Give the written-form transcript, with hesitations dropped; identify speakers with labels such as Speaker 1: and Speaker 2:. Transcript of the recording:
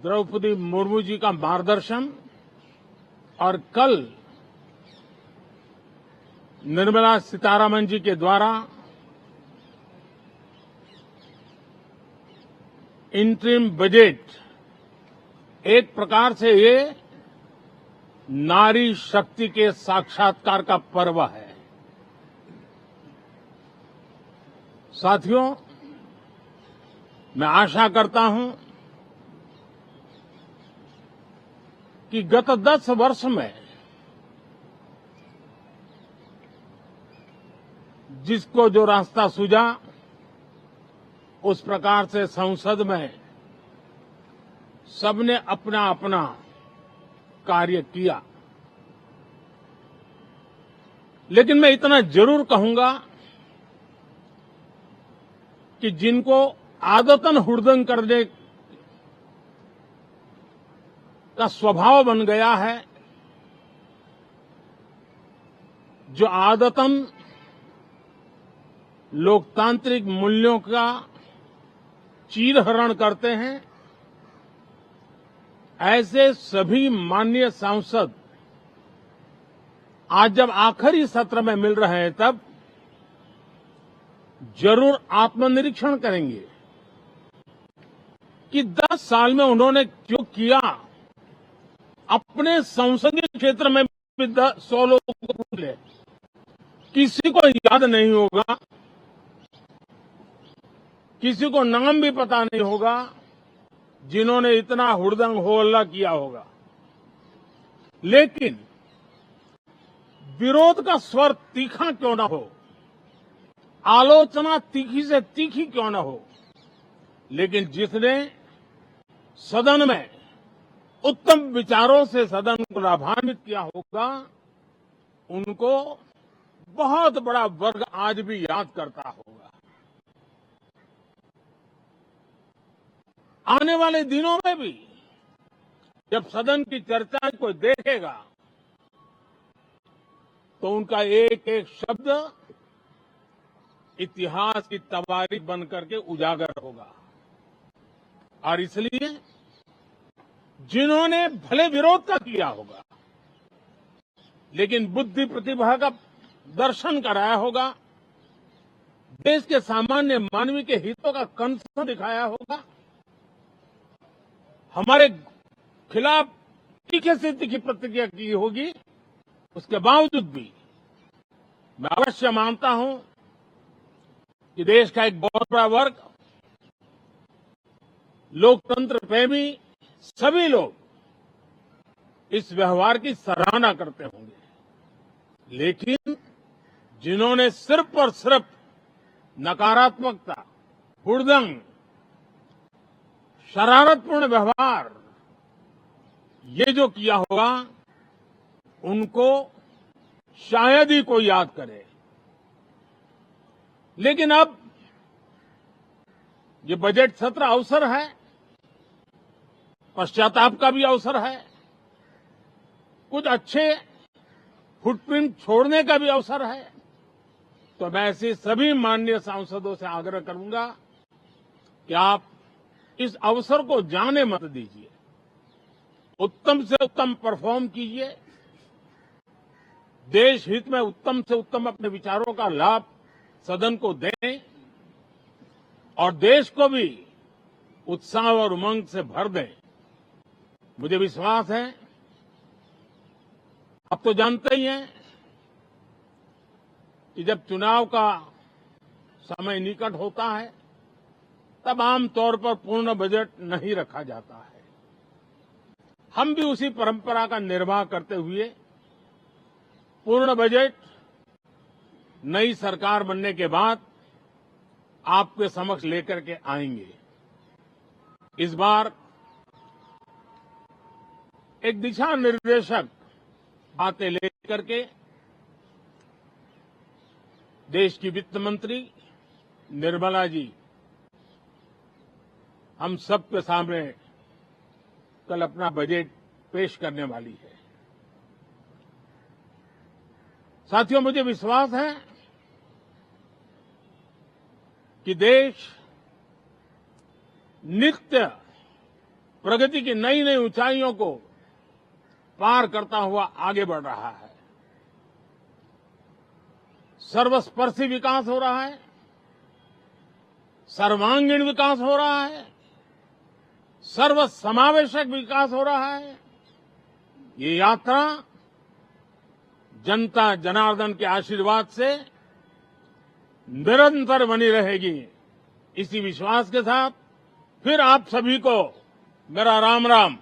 Speaker 1: द्रौपदी मुर्मू जी का मार्गदर्शन और कल निर्मला सीतारमण जी के द्वारा इंटरिम बजट एक प्रकार से ये नारी शक्ति के साक्षात्कार का पर्व है। साथियों, मैं आशा करता हूं कि गत 10 वर्ष में जिसको जो रास्ता सूझा उस प्रकार से संसद में सबने अपना अपना कार्य किया। लेकिन मैं इतना जरूर कहूंगा कि जिनको आदतन हुड़दंग करने का स्वभाव बन गया है, जो आदतन लोकतांत्रिक मूल्यों का चीरहरण करते हैं, ऐसे सभी माननीय सांसद आज जब आखिरी सत्र में मिल रहे हैं तब जरूर आत्मनिरीक्षण करेंगे कि 10 साल में उन्होंने जो किया। अपने संसदीय क्षेत्र में भी 100 लोगों को पूछ ले, किसी को याद नहीं होगा, किसी को नाम भी पता नहीं होगा जिन्होंने इतना हुड़दंग हो हल्ला किया होगा। लेकिन विरोध का स्वर तीखा क्यों न हो, आलोचना तीखी से तीखी क्यों न हो, लेकिन जिसने सदन में उत्तम विचारों से सदन को लाभान्वित किया होगा, उनको बहुत बड़ा वर्ग आज भी याद करता होगा। आने वाले दिनों में भी जब सदन की चर्चा कोई देखेगा तो उनका एक एक शब्द इतिहास की तवारीख बन करके उजागर होगा। और इसलिए जिन्होंने भले विरोध का किया होगा, लेकिन बुद्धि प्रतिभा का दर्शन कराया होगा, देश के सामान्य मानवी के हितों का कंसर्न दिखाया होगा, हमारे खिलाफ तीखे से तीखी प्रतिक्रिया की होगी, उसके बावजूद भी मैं अवश्य मानता हूं कि देश का एक बहुत बड़ा वर्ग, लोकतंत्र प्रेमी सभी लोग इस व्यवहार की सराहना करते होंगे। लेकिन जिन्होंने सिर्फ और सिर्फ नकारात्मकता, हुड़दंग, शरारतपूर्ण व्यवहार ये जो किया होगा, उनको शायद ही कोई याद करे। लेकिन अब ये बजट सत्र अवसर है, पश्चाताप का भी अवसर है, कुछ अच्छे फुटप्रिंट छोड़ने का भी अवसर है। तो मैं ऐसे सभी माननीय सांसदों से आग्रह करूंगा कि आप इस अवसर को जाने मत दीजिए, उत्तम से उत्तम परफॉर्म कीजिए, देश हित में उत्तम से उत्तम अपने विचारों का लाभ सदन को दें और देश को भी उत्साह और उमंग से भर दें। मुझे विश्वास है, आप तो जानते ही हैं कि जब चुनाव का समय निकट होता है तब आमतौर पर पूर्ण बजट नहीं रखा जाता है। हम भी उसी परंपरा का निर्वाह करते हुए पूर्ण बजट नई सरकार बनने के बाद आपके समक्ष लेकर के आएंगे। इस बार एक दिशा निर्देशक बातें लेकर के देश की वित्त मंत्री निर्मला जी हम सबके सामने कल अपना बजट पेश करने वाली है। साथियों, मुझे विश्वास है कि देश नित्य प्रगति की नई नई ऊंचाइयों को पार करता हुआ आगे बढ़ रहा है। सर्वस्पर्शी विकास हो रहा है, सर्वांगीण विकास हो रहा है, सर्वसमावेशक विकास हो रहा है। ये यात्रा जनता जनार्दन के आशीर्वाद से निरंतर बनी रहेगी। इसी विश्वास के साथ फिर आप सभी को मेरा राम राम।